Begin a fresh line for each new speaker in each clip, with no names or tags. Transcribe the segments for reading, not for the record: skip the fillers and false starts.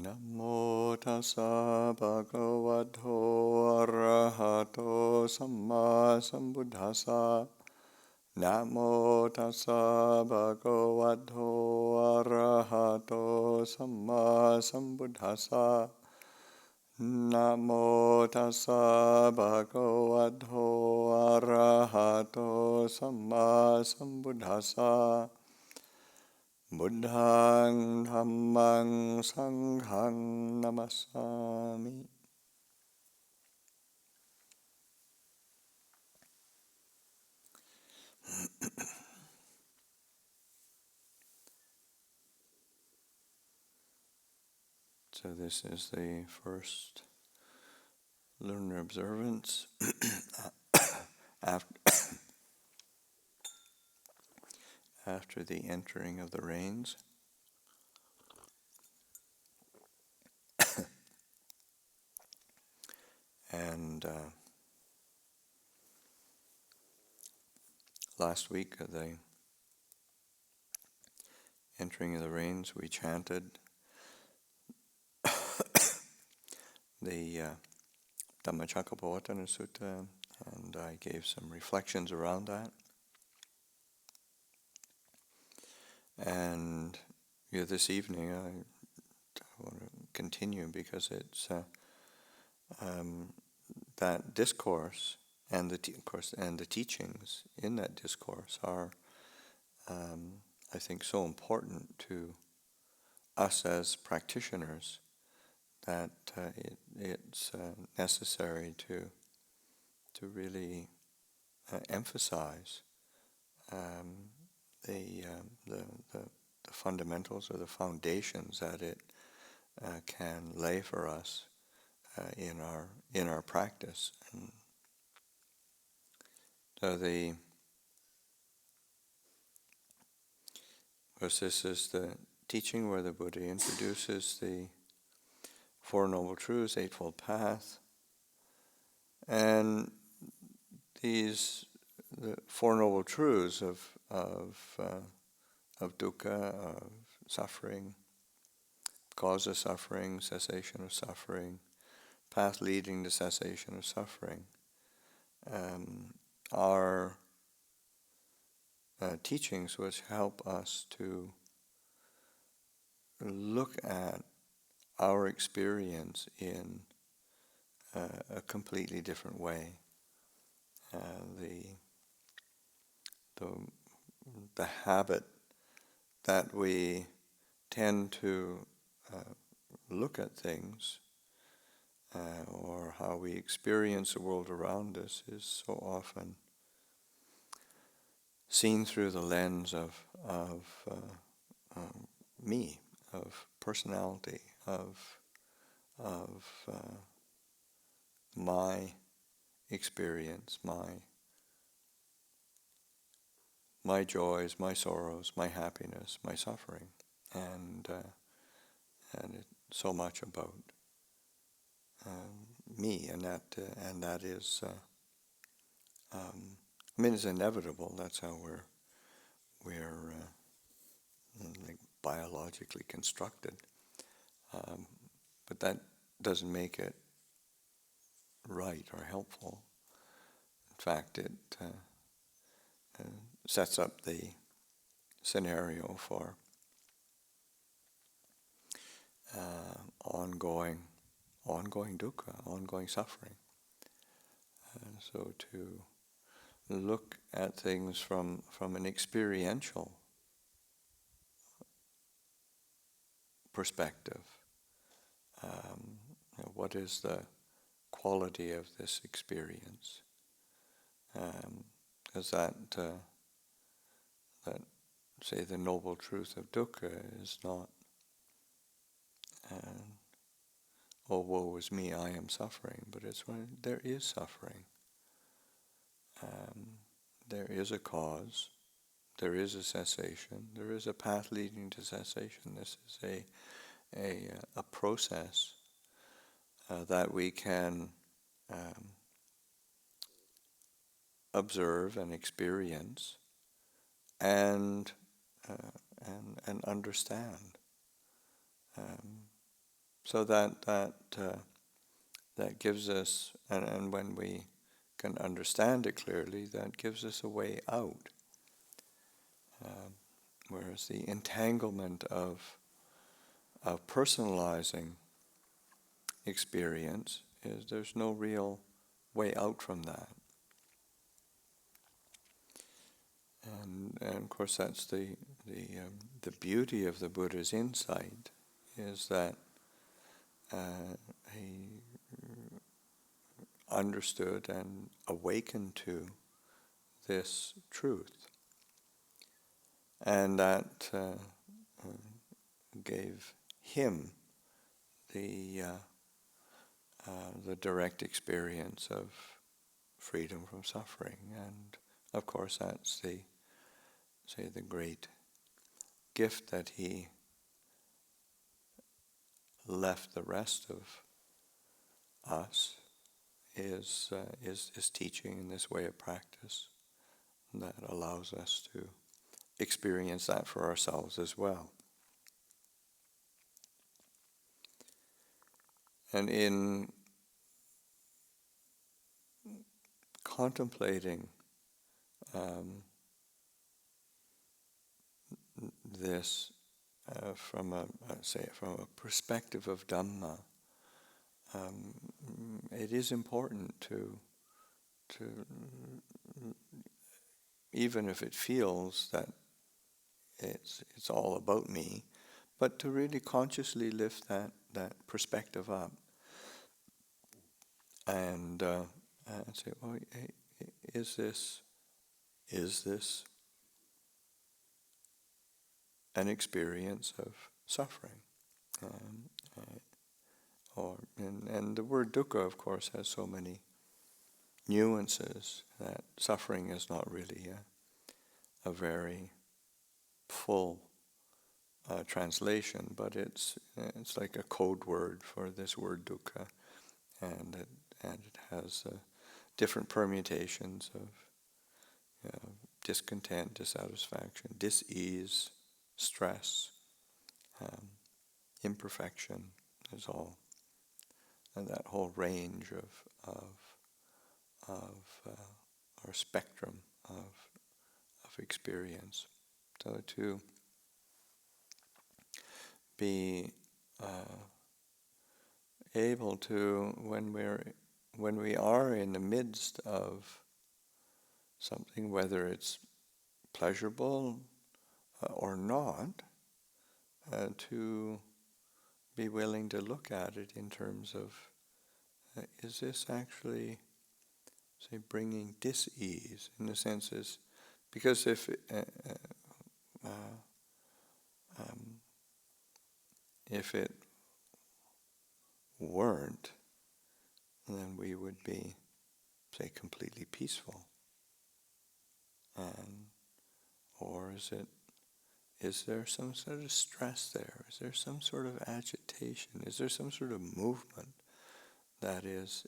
Namo tassa bhagavato arahato samma sambuddhassa. Namo tassa bhagavato arahato samma sambuddhassa. Namo tassa bhagavato arahato samma sambuddhassa. Buddhaṃ Dhammaṃ Sanghaṃ Namasami. So this is the first lunar observance after the entering of the rains. And last week of the entering of the rains, we chanted the Dhammacakkappavattana Sutta, and I gave some reflections around that. And this evening I want to continue because it's that discourse and the teachings in that discourse are, I think, so important to us as practitioners that it's necessary to really emphasize the fundamentals or the foundations that it can lay for us in our practice. And so this is the teaching where the Buddha introduces the Four Noble Truths, Eightfold Path, and the Four Noble Truths of dukkha, of suffering, cause of suffering, cessation of suffering, path leading to cessation of suffering, are teachings which help us to look at our experience in a completely different way. The habit that we tend to look at things or how we experience the world around us is so often seen through the lens of me, of personality, of my experience, my joys, my sorrows, my happiness, my suffering, and it's so much about me, and that is, it's inevitable. That's how we're like biologically constructed, but that doesn't make it right or helpful. In fact, it sets up the scenario for ongoing dukkha, ongoing suffering. So to look at things from an experiential perspective, what is the quality of this experience? Because that say the noble truth of dukkha is not, oh woe is me, I am suffering, but it's when there is suffering. There is a cause, there is a cessation, there is a path leading to cessation. This is a process that we can observe and experience and understand. So that gives us, and when we can understand it clearly, that gives us a way out. Whereas the entanglement of personalizing experience is there's no real way out from that. And of course that's the beauty of the Buddha's insight, is that he understood and awakened to this truth, and that gave him the direct experience of freedom from suffering. And of course that's the great gift that he left the rest of us, is teaching in this way of practice that allows us to experience that for ourselves as well. And in contemplating this from a perspective of Dhamma, it is important to even if it feels that it's all about me, but to really consciously lift that perspective up and say, well, hey, is this an experience of suffering? And the word dukkha, of course, has so many nuances that suffering is not really a very full translation, but it's like a code word for this word dukkha, and it has different permutations of discontent, dissatisfaction, dis-ease, stress, imperfection, is all, and that whole range of or spectrum of experience. So to be able to, when we are in the midst of something, whether it's pleasurable or not, to be willing to look at it in terms of, is this actually, say, bringing dis-ease, in the sense is, because if it weren't, then we would be, say, completely peaceful. Or is there some sort of stress there? Is there some sort of agitation? Is there some sort of movement that is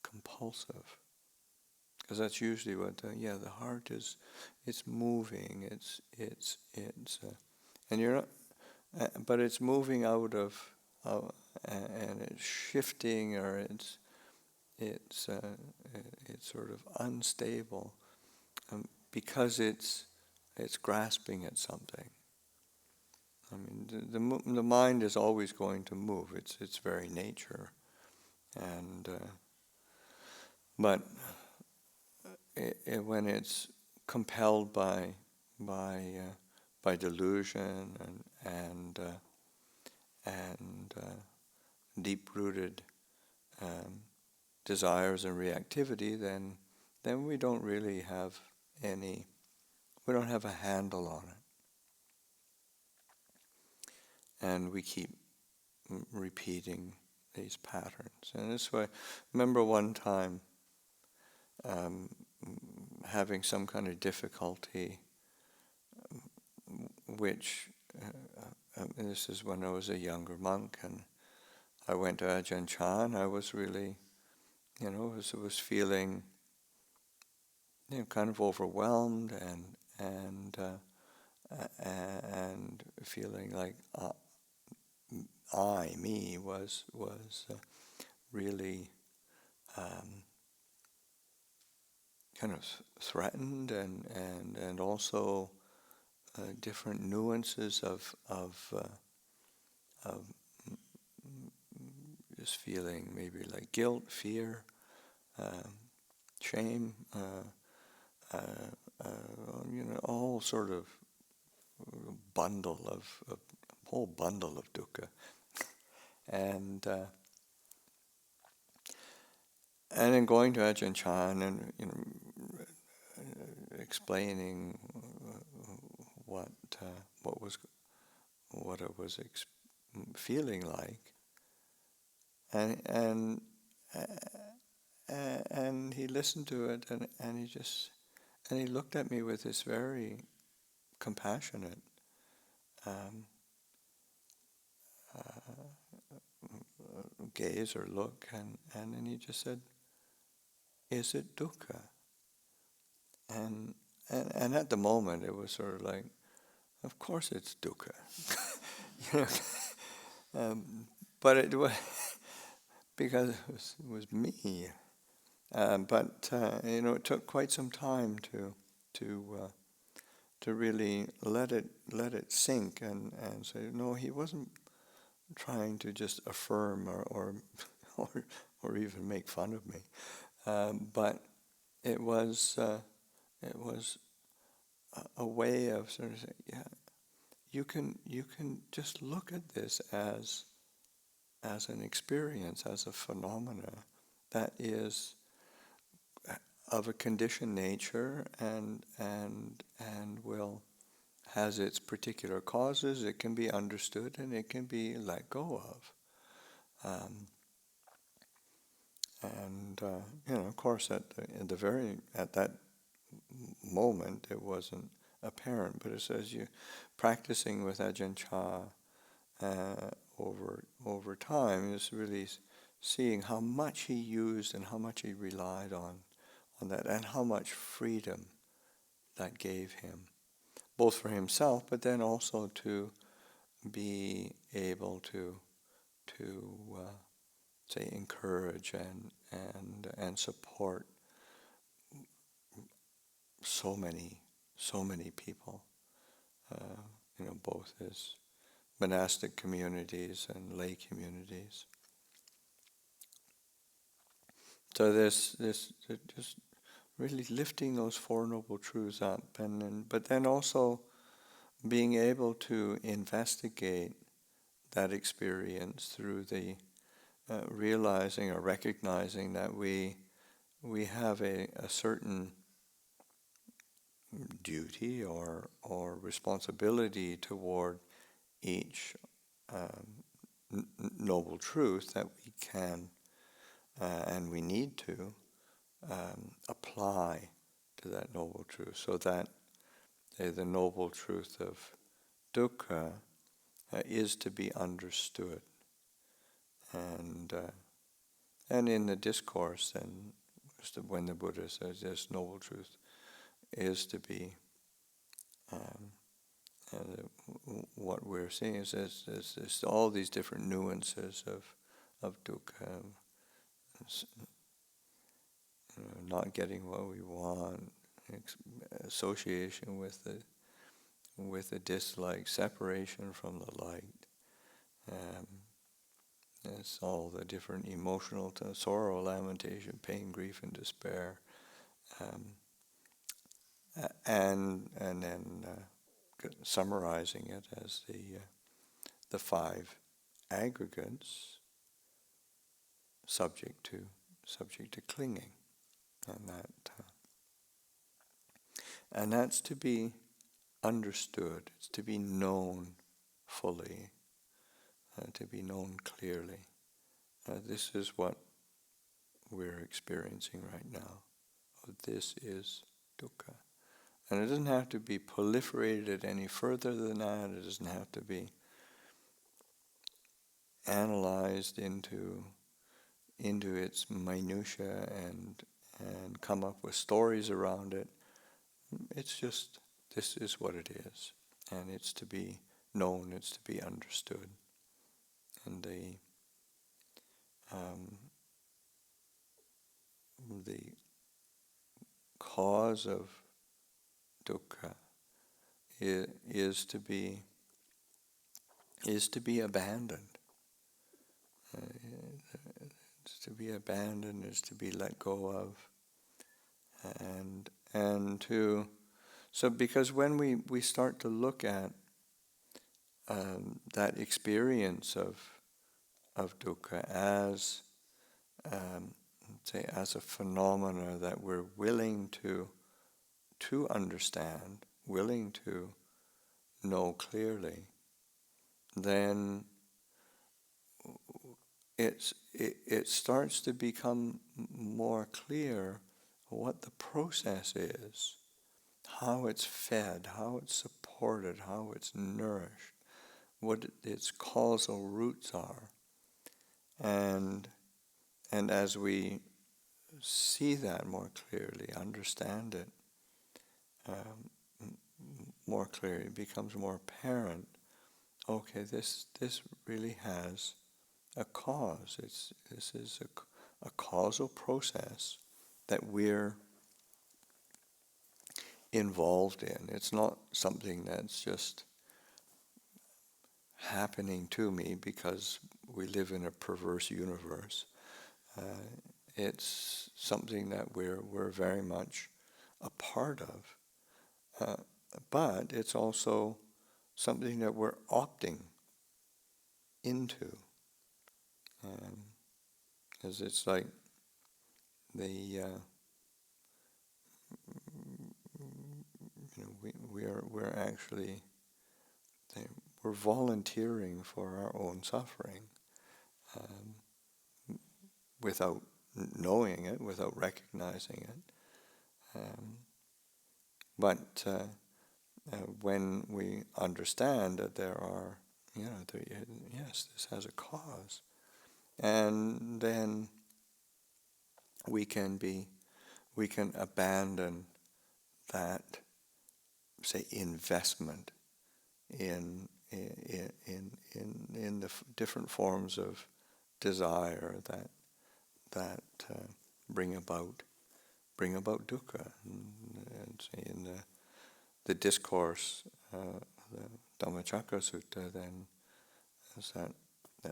compulsive? Because that's usually what the heart is. It's moving. And you're not, but it's moving out of, and it's shifting, or it's sort of unstable, because it's grasping at something. I mean, the mind is always going to move. It's its very nature, and but when it's compelled by delusion and deep-rooted desires and reactivity, then we don't really have we don't have a handle on it. And we keep repeating these patterns. And this way, I remember one time having some kind of difficulty, which, this is when I was a younger monk, and I went to Ajahn. I was really, was feeling, kind of overwhelmed and feeling like me, was really kind of threatened, and also different nuances of just feeling maybe like guilt, fear, um, shame, all sort of bundle of whole bundle of dukkha, and in going to Ajahn Chan and explaining what it was feeling like, and and he listened to it, and he looked at me with this very compassionate um, gaze or look, and then he just said, "Is it dukkha?" And at the moment it was sort of like, of course it's dukkha. you know, but it was because it was me. But it took quite some time to really let it sink and say, no, he wasn't trying to just affirm or or even make fun of me, but it was a way of sort of saying, yeah, you can just look at this as an experience, as a phenomena that is of a conditioned nature and will has its particular causes. It can be understood and it can be let go of. Of course, at that moment, it wasn't apparent. But it says you practicing with Ajahn Chah over time is really seeing how much he used and how much he relied on that, and how much freedom that gave him, both for himself, but then also to be able to say encourage and support so many people, both as monastic communities and lay communities. So this just really lifting those Four Noble Truths up, but then also being able to investigate that experience through the realizing or recognizing that we have a certain duty or responsibility toward each noble truth that we can and we need to apply to that noble truth, so that the noble truth of dukkha is to be understood. And in the discourse, then, when the Buddha says this noble truth is to be, what we're seeing is there's all these different nuances of dukkha, not getting what we want, association with the dislike, separation from the light. It's all the different emotional sorrow, lamentation, pain, grief, and despair, and then summarizing it as the five aggregates subject to clinging, and that's to be understood. It's to be known fully, to be known clearly. This is what we're experiencing right now. This is dukkha. And it doesn't have to be proliferated any further than that. It doesn't have to be analyzed into its minutiae and come up with stories around it. It's just, this is what it is. And it's to be known, it's to be understood. and the cause of dukkha is to be abandoned. It's to be abandoned, is to be let go of, and to so because when we start to look at that experience of dukkha as say as a phenomena that we're willing to understand, willing to know clearly, then it starts to become more clear what the process is, how it's fed, how it's supported, how it's nourished, what its causal roots are. And as we see that more clearly, understand it more clearly, it becomes more apparent. Okay, this really has a cause. This is a causal process that we're involved in. It's not something that's just happening to me because we live in a perverse universe. It's something that we're very much a part of. But it's also something that we're opting into. Because it's like we're actually we're volunteering for our own suffering without knowing it, without recognizing it. But when we understand that there are, yes, this has a cause, and then we can abandon that, say, investment in the different forms of desire that bring about dukkha. And say in the discourse, the Dhammacakka Sutta, then is that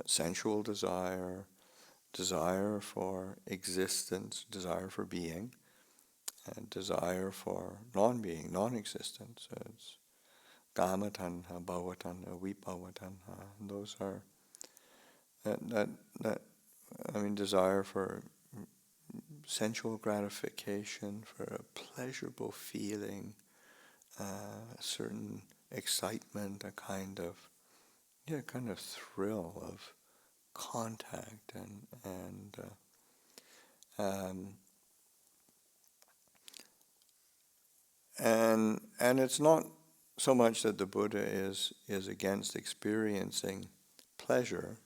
sensual desire for existence, desire for being, and desire for non-being, non-existence. It's kama tanha, bhava tanha, vibhava tanha. Those are desire for sensual gratification, for a pleasurable feeling, a certain excitement, a kind of thrill of contact and it's not so much that the Buddha is against experiencing pleasure,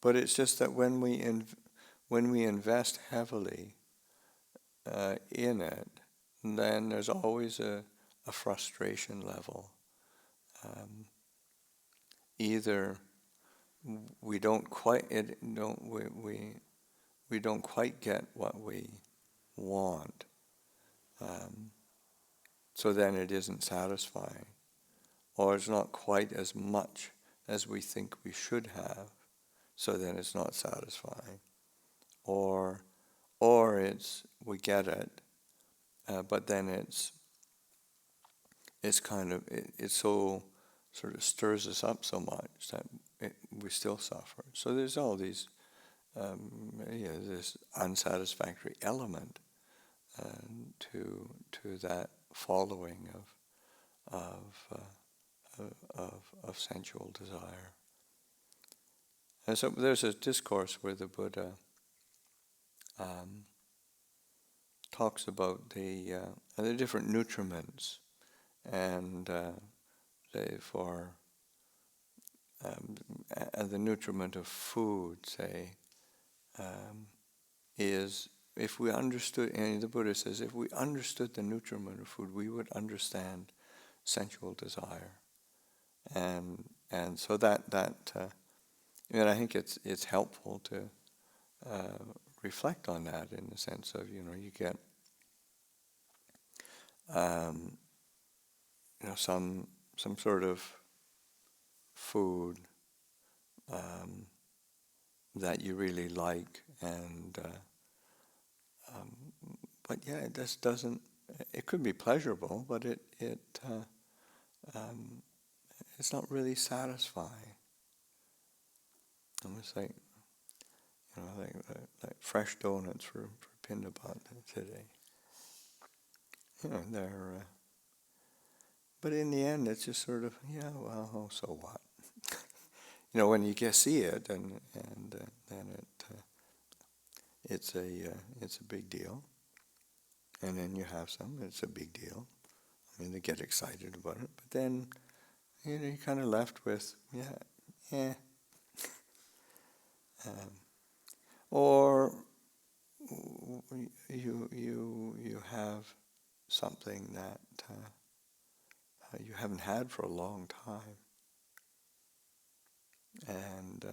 but it's just that when we invest heavily in it, then there's always a frustration level. Either we don't quite we don't quite get what we want, so then it isn't satisfying, or it's not quite as much as we think we should have, so then it's not satisfying, or it's we get it, but then it's so sort of stirs us up so much that we still suffer. So there's all these this unsatisfactory element to that following of sensual desire. And so there's a discourse where the Buddha talks about the different nutriments, and for the nutriment of food, say, is, if we understood, and the Buddha says, if we understood the nutriment of food, we would understand sensual desire. And And so I think it's helpful to reflect on that in the sense of, you get some sort of food that you really like, and but yeah, it just doesn't. It could be pleasurable, but it's not really satisfying. Almost like like fresh donuts for Pindapat today. They're. But in the end, it's just sort of, yeah, well, so what? When you see it, and then it's a big deal, and then you have some, it's a big deal. I mean, they get excited about it, but then you're kind of left with, or you have something that you haven't had for a long time, and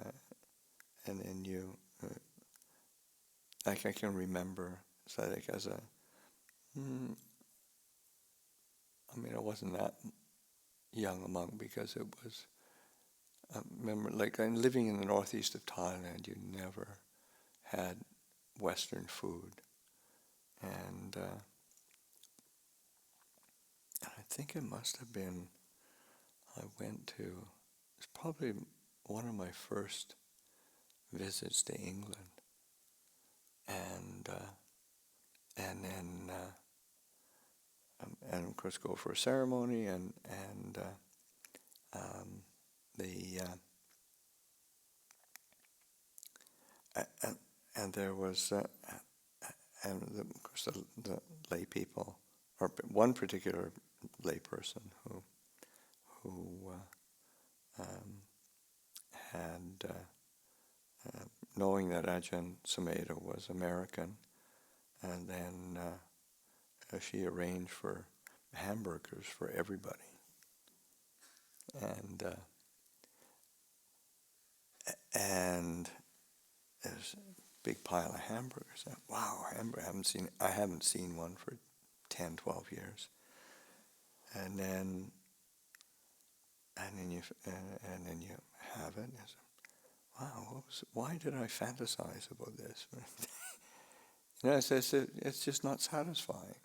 then you, like I can remember, it's like as a, I wasn't that young a monk because it was, remember, like I'm living in the northeast of Thailand, you never had Western food, and I think it must have been, it's probably one of my first visits to England, and then and of course go for a ceremony, and the and there was of course the lay people, or one particular lay person who had knowing that Ajahn Sumedho was American, and then she arranged for hamburgers for everybody, and there's a big pile of hamburgers. And, wow, hamburger! I haven't seen one for 10, 12 years. And then you have it. And it's, wow, why did I fantasize about this? It's just not satisfying.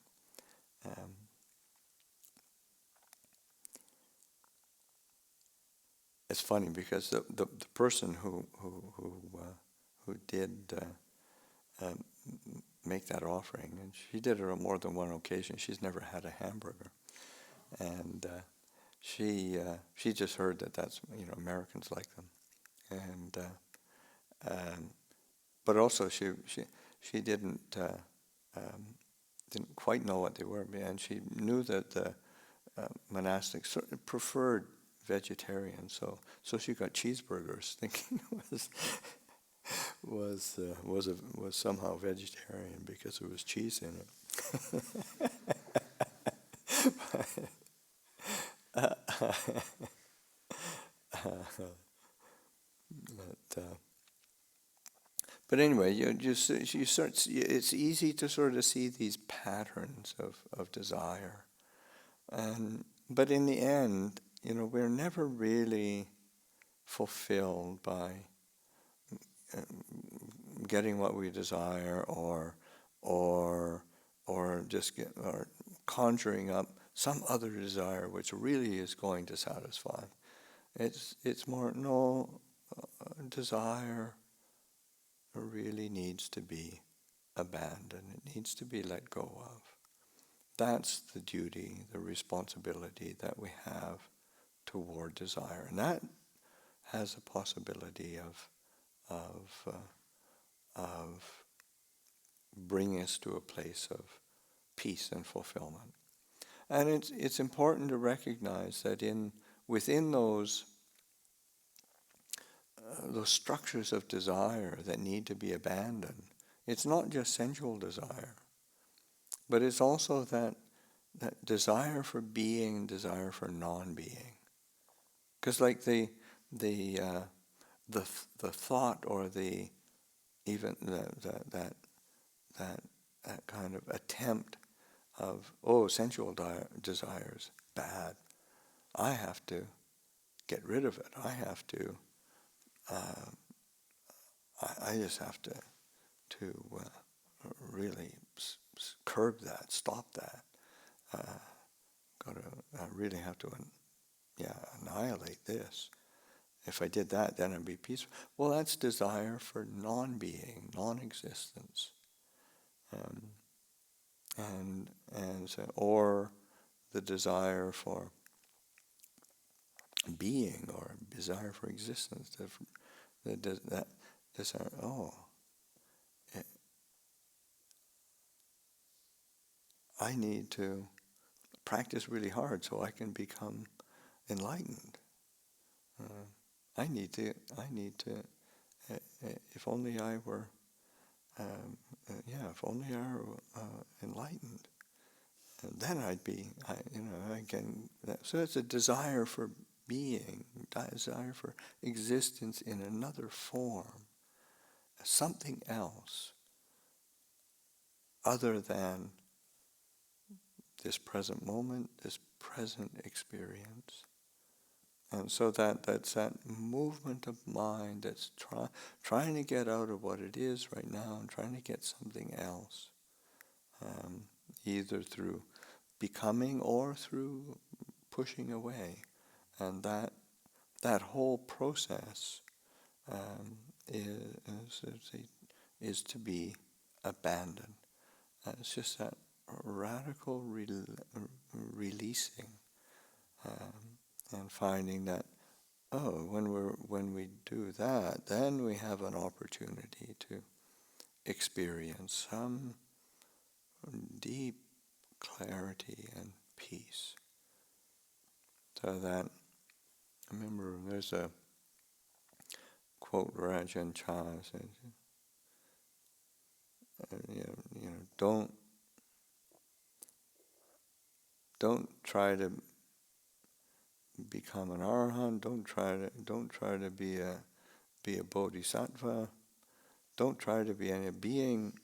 It's funny because the person who did make that offering, and she did it on more than one occasion. She's never had a hamburger, and she just heard that that's Americans like them, and but also she didn't quite know what they were, and she knew that the monastics preferred vegetarian, so she got cheeseburgers, thinking it was somehow vegetarian because there was cheese in it. But anyway, it's easy to sort of see these patterns of desire, but in the end, we're never really fulfilled by getting what we desire, or conjuring up some other desire which really is going to satisfy. It's more, no, desire really needs to be abandoned. It needs to be let go of. That's the duty, the responsibility that we have toward desire, and that has a possibility of bringing us to a place of peace and fulfillment. And it's important to recognize that within those structures of desire that need to be abandoned, it's not just sensual desire, but it's also that desire for being, desire for non-being. Because like the the thought or the even that kind of attempt of sensual desires bad. I have to get rid of it. I have to. I just have to really curb that, stop that. I really have to annihilate this. If I did that, then I'd be peaceful. Well, that's desire for non-being, non-existence, and so, or the desire for being or desire for existence. That desire. I need to practice really hard so I can become enlightened. I need to. If only I were. If only I were enlightened, then I'd be. So it's a desire for being, desire for existence in another form, something else, other than this present moment, this present experience. And so that's that movement of mind that's trying to get out of what it is right now and trying to get something else, either through becoming or through pushing away. And that whole process is to be abandoned. It's just that radical releasing. And finding that, when we do that, then we have an opportunity to experience some deep clarity and peace. So that, I remember there's a quote where Ajahn says, don't try to become an arahant. Don't try to be a bodhisattva. Don't try to be being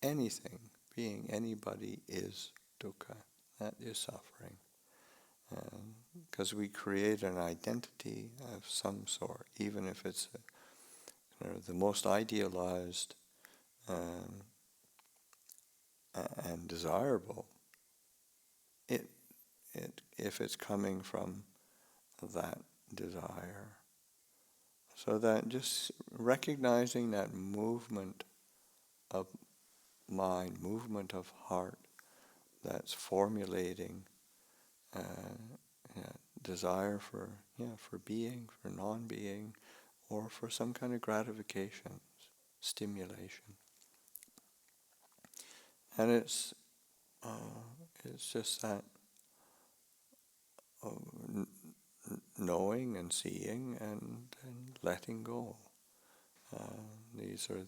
anything. Being anybody is dukkha. That is suffering. Because we create an identity of some sort, even if it's the most idealized and desirable. If it's coming from that desire. So that just recognizing that movement of mind, movement of heart that's formulating desire for being, for non-being, or for some kind of gratification, stimulation. And it's just that knowing and seeing and letting go. These are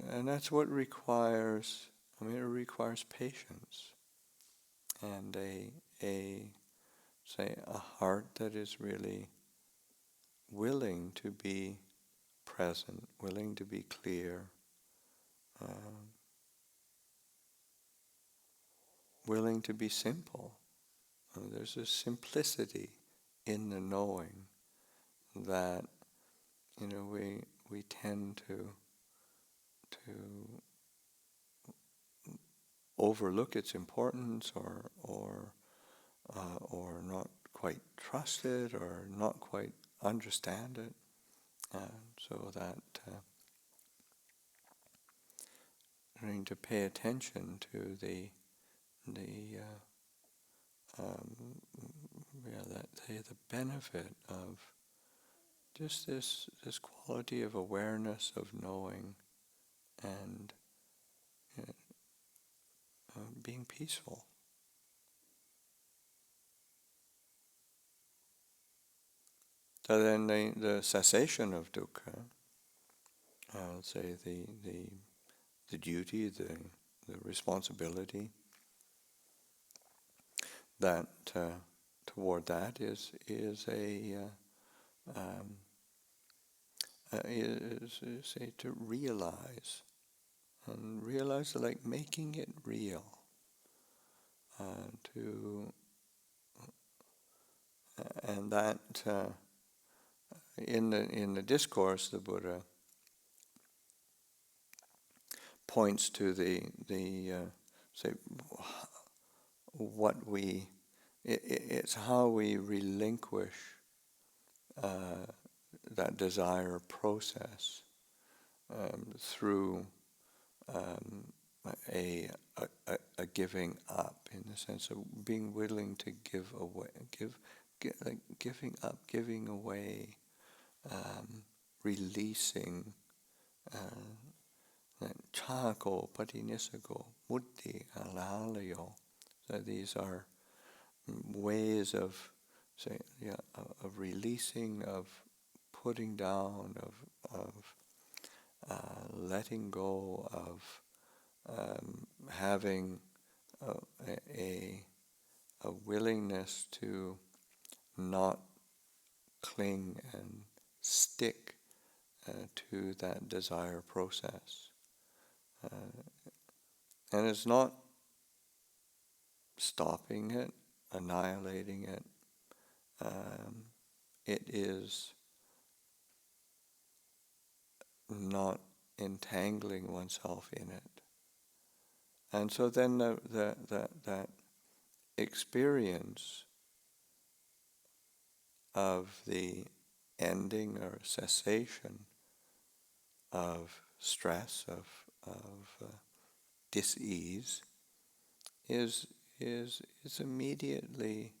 and that's what requires. It requires patience and a heart that is really willing to be present, willing to be clear, willing to be simple. There's a simplicity in the knowing that we tend to overlook its importance or not quite trust it or not quite understand it, so that learning to pay attention to the benefit of just this quality of awareness, of knowing, and being peaceful. So then the cessation of dukkha, the duty, the responsibility that to toward that is say to realize, and realize like making it real, to and that in the discourse the Buddha points to the say what we it's how we relinquish that desire process through a giving up, in the sense of being willing to give away, like giving up, giving away, releasing. Chako, patinisago, mutti, alalayo. So these are ways of, say, of releasing, of putting down, of letting go, of having a willingness to not cling and stick to that desire process. And it's not stopping it, annihilating it. It is not entangling oneself in it. And so then that experience of the ending or cessation of stress, of dis-ease, is immediately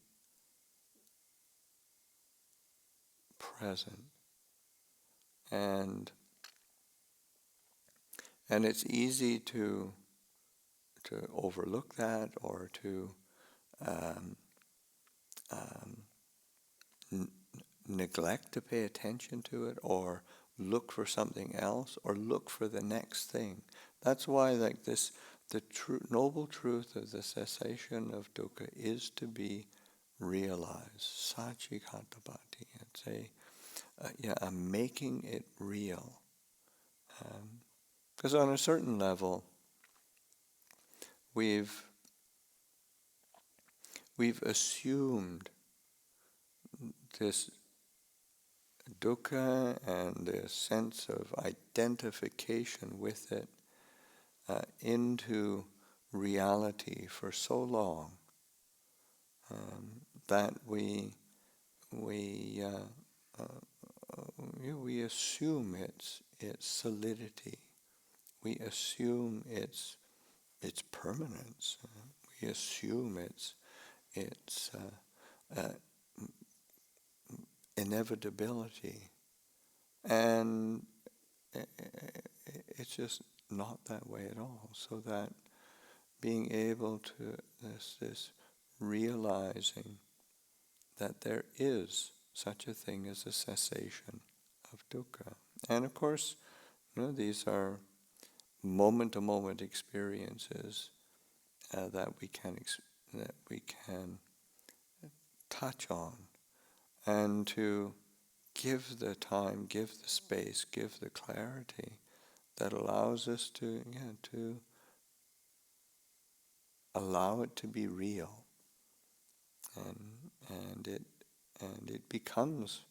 present, and it's easy to overlook that, or to neglect to pay attention to it, or look for something else, or look for the next thing. That's why, like this, the noble truth of the cessation of dukkha is to be realized. Sachikantapati. It's a making it real. Because on a certain level, we've assumed this dukkha and this sense of identification with it into reality for so long that we assume its solidity. We assume its permanence. We assume its inevitability, and it's just not that way at all. So that being able to this realizing that there is such a thing as a cessation of dukkha, and of course, these are moment-to-moment experiences that we can touch on, and to give the time, give the space, give the clarity that allows us to allow it to be real, and it becomes,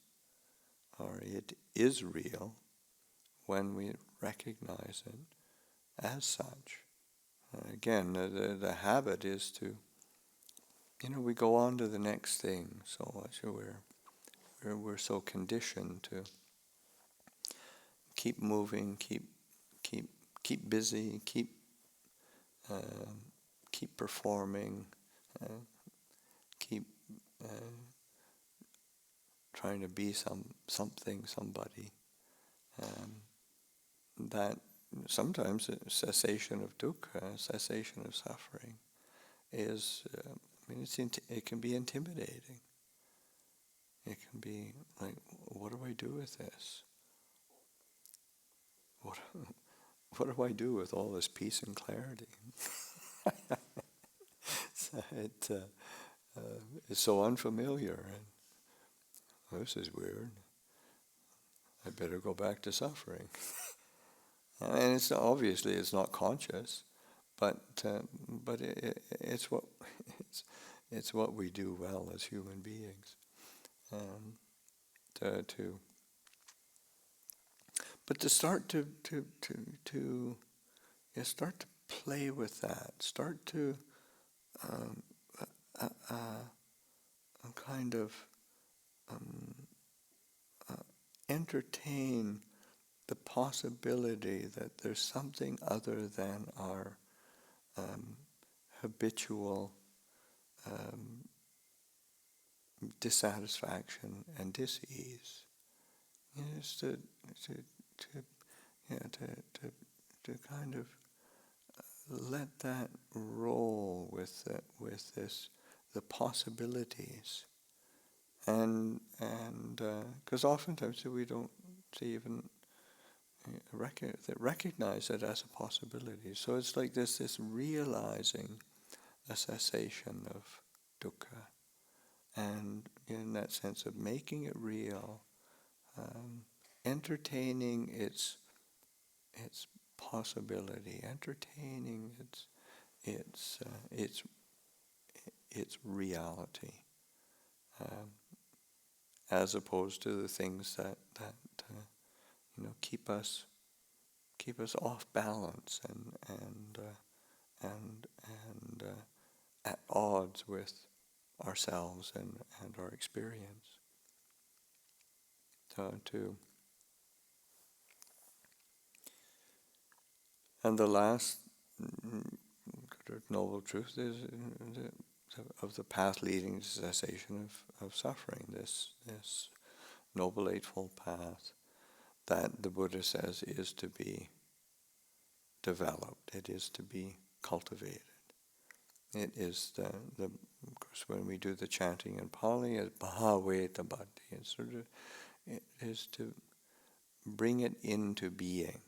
or it is real when we recognize it as such. Again, the habit is to, we go on to the next thing. So we're so conditioned to keep moving, keep busy, keep performing, keep trying to be something, somebody. That sometimes a cessation of dukkha, cessation of suffering, is, it can be intimidating. It can be like, what do I do with this? What do I do with all this peace and clarity? So is so unfamiliar, and oh, this is weird. I better go back to suffering. And it's obviously it's not conscious, but it's what it's what we do well as human beings. To But to start to start to play with that, start to um, kind of entertain the possibility that there's something other than our habitual dissatisfaction and dis-ease. Is to, yeah, to kind of let that roll with the possibilities, and because oftentimes we don't even recognize it as a possibility. So it's like this realizing a cessation of dukkha, and in that sense of making it real, entertaining its possibility, entertaining its reality, as opposed to the things that keep us off balance and at odds with ourselves and our experience. And the last noble truth is of the path leading to cessation of suffering, this Noble Eightfold Path that the Buddha says is to be developed, it is to be cultivated. It is of course, when we do the chanting in Pali, it's Bhaveta Bhatti. It is to bring it into being.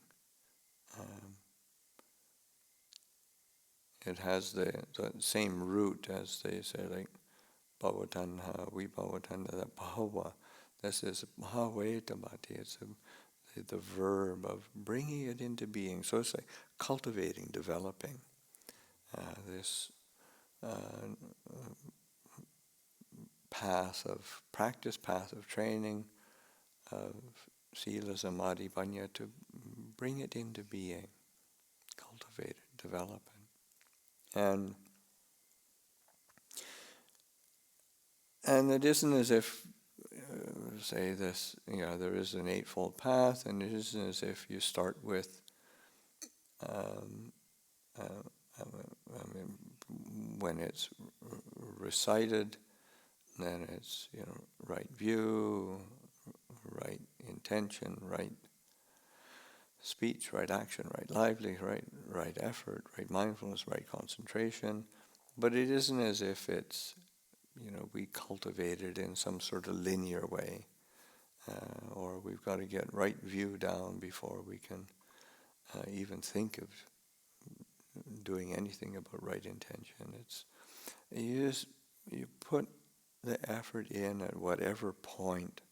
It has the same root as they say, like Bhavatanha, Vibhavatanha, that Bhava. This is Bhaveta Bhatti. It's the verb of bringing it into being. So it's like cultivating, developing this path of practice, path of training, of sila, samadhi, panya, to bring it into being, cultivate it, develop it. And it isn't as if, say this, there is an Eightfold Path, and it isn't as if you start with, when it's recited, then it's right view, right intention, right speech, right action, right livelihood, right effort, right mindfulness, right concentration. But it isn't as if it's we cultivate it in some sort of linear way, or we've got to get right view down before we can even think of doing anything about right intention. It's you put the effort in at whatever point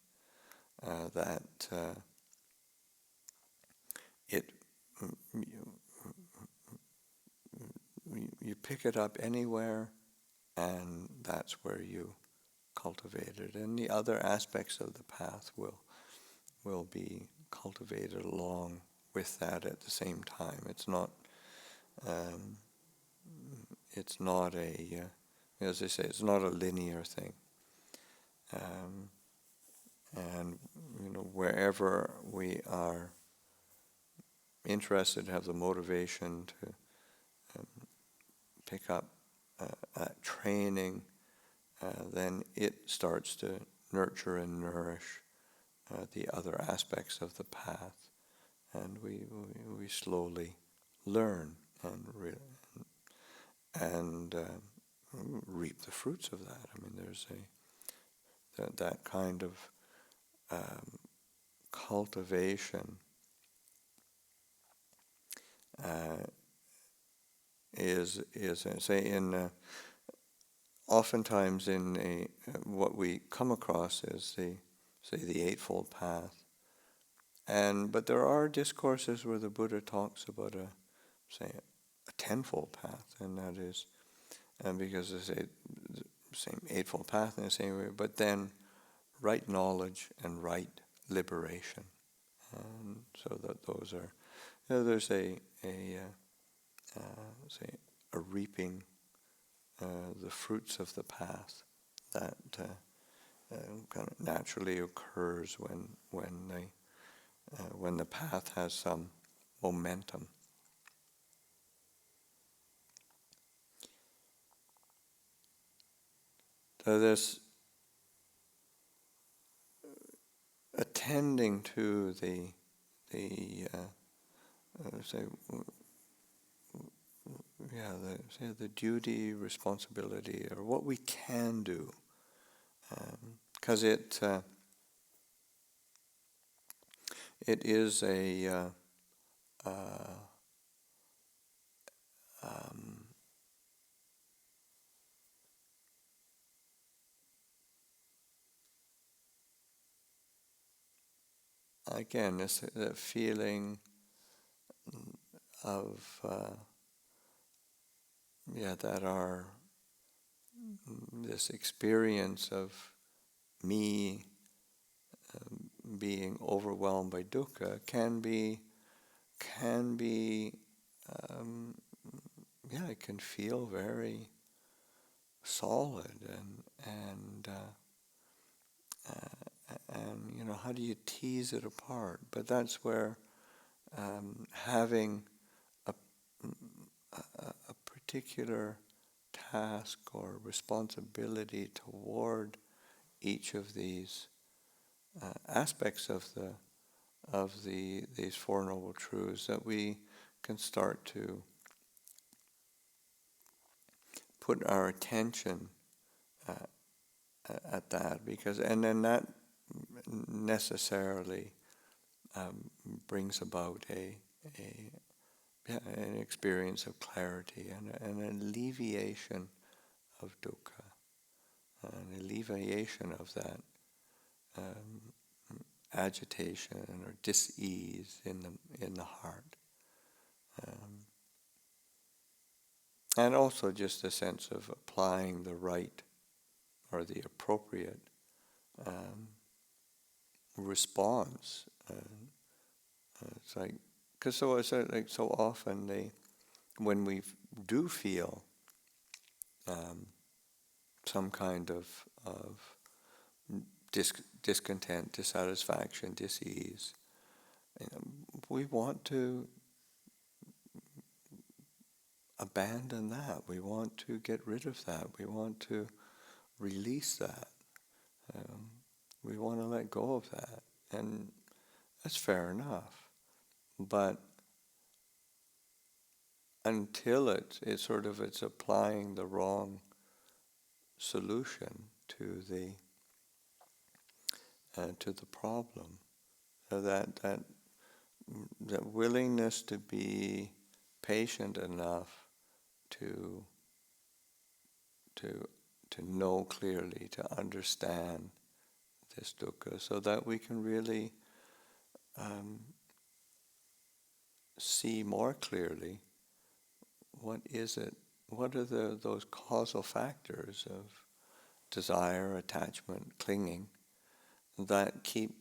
that it you pick it up anywhere, and that's where you cultivate it, and the other aspects of the path will be cultivated along with that at the same time. It's not a as they say, it's not a linear thing. And wherever we are interested, have the motivation to pick up training, then it starts to nurture and nourish the other aspects of the path, and we slowly learn and reap the fruits of that. I mean, there's that kind of cultivation is say in oftentimes in what we come across is the Eightfold Path, but there are discourses where the Buddha talks about a tenfold path, and that is, and because they say the same Eightfold Path in the same way, but then right knowledge and right liberation, and so that those are, there's say a reaping the fruits of the path that kind of naturally occurs when the path has some momentum. So this attending to the say the duty, responsibility, or what we can do, because it is again this feeling of that our this experience of me being overwhelmed by dukkha can be it can feel very solid and how do you tease it apart? But that's where having a particular task or responsibility toward each of these aspects of these Four Noble Truths, that we can start to put our attention at that, and then that necessarily brings about an experience of clarity and an alleviation of dukkha, an alleviation of that agitation or dis-ease in the heart, and also just a sense of applying the right or the appropriate response. It's like, because so often when we do feel some kind of discontent, dissatisfaction, dis-ease, we want to abandon that. We want to get rid of that. We want to release that. We want to let go of that. And that's fair enough. But until it's applying the wrong solution to the problem, so that willingness to be patient enough to know clearly, to understand this dukkha, so that we can really see more clearly what are those causal factors of desire, attachment, clinging that keep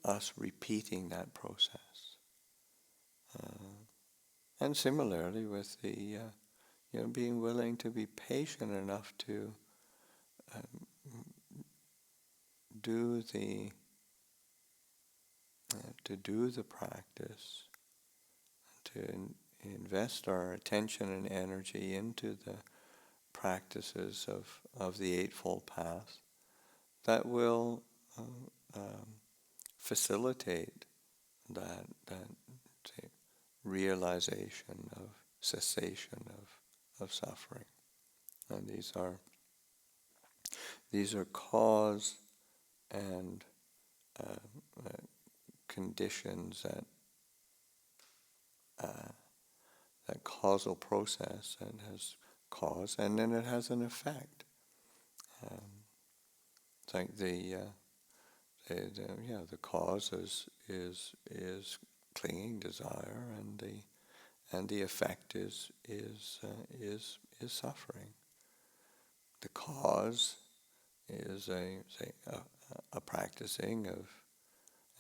us repeating that process. And similarly with the being willing to be patient enough to do the practice, to invest our attention and energy into the practices of the Eightfold Path, that will facilitate that say, realization of cessation of suffering. And these are cause and conditions that causal process that has cause, and then it has an effect. It's like the cause is clinging, desire, and the effect is suffering. The cause is a practicing of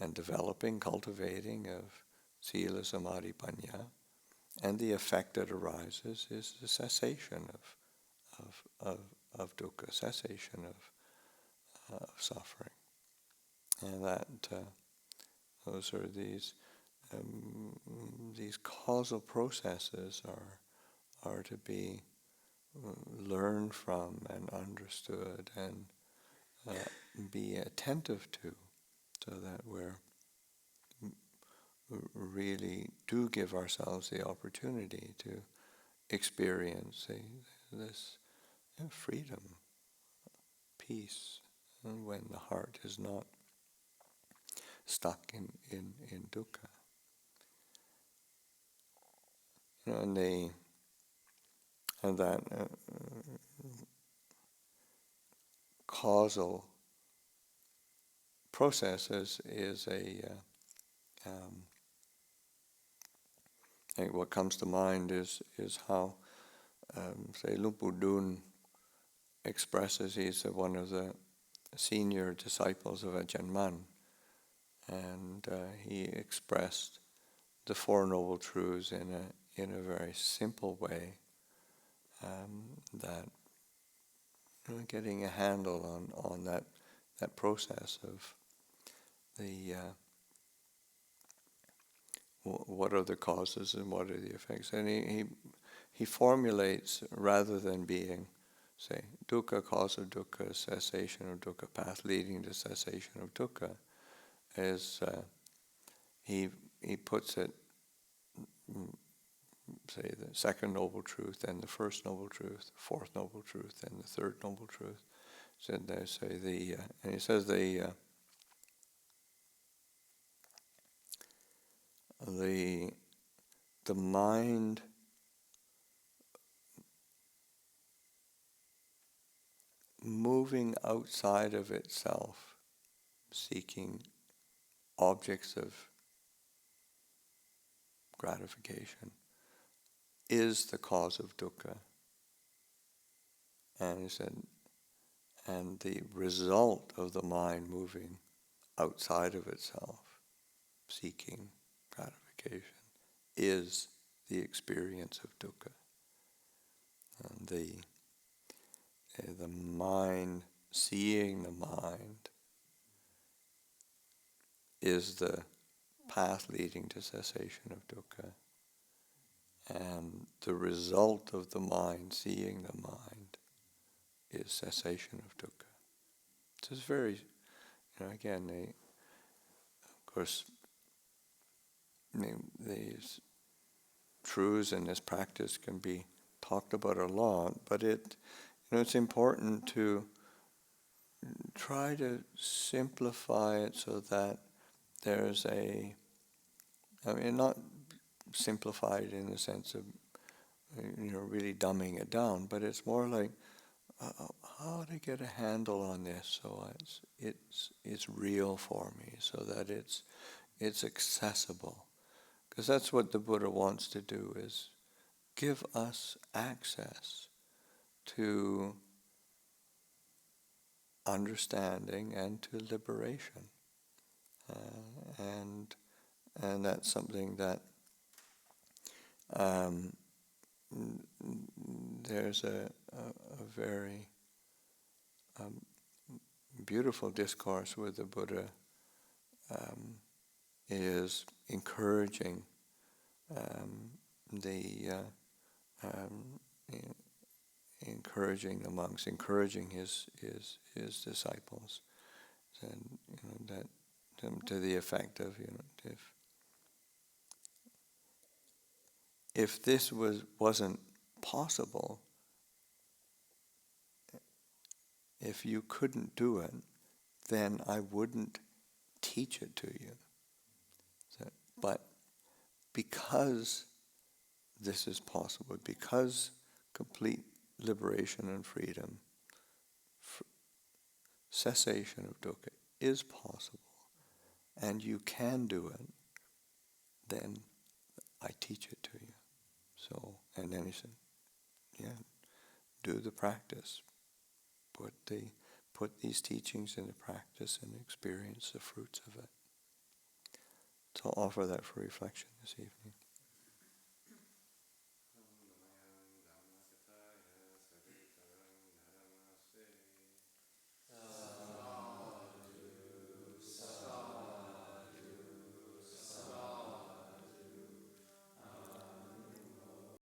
and developing, cultivating of sila, samadhi, panya, and the effect that arises is the cessation of dukkha, cessation of suffering, and that those are these causal processes are to be learned from and understood and be attentive to, so that we really do give ourselves the opportunity to experience this freedom, peace, and when the heart is not stuck in dukkha. And that causal process is what comes to mind is how say Lupu Dun expresses. He's one of the senior disciples of Ajahn, and he expressed the Four Noble Truths in a very simple way, that getting a handle on that process of the what are the causes and what are the effects, and he formulates, rather than being, say, dukkha, cause of dukkha, cessation of dukkha, path leading to cessation of dukkha, as he puts it, say, the second noble truth, and the first noble truth, the fourth noble truth, and the third noble truth. So they say and he says the mind moving outside of itself, seeking objects of gratification, is the cause of dukkha. And he said, and the result of the mind moving outside of itself, seeking gratification, is the experience of dukkha. And the mind, seeing the mind, is the path leading to cessation of dukkha. And the result of the mind, seeing the mind, is cessation of dukkha. So it's very, again, of course, these truths and this practice can be talked about a lot, but it's important to try to simplify it so that there's not simplified in the sense of, really dumbing it down, but it's more like, how to get a handle on this so it's real for me, so that it's accessible. Because that's what the Buddha wants to do, is give us access to understanding and to liberation. And that's something that there's a very beautiful discourse where the Buddha is encouraging encouraging the monks, encouraging his disciples, and that to the effect of, if this wasn't possible, if you couldn't do it, then I wouldn't teach it to you. But because this is possible, because complete liberation and freedom cessation of dukkha is possible, and you can do it, then I teach it to you. So, and then he said, yeah, do the practice. Put these teachings into practice and experience the fruits of it. So I'll offer that for reflection this evening.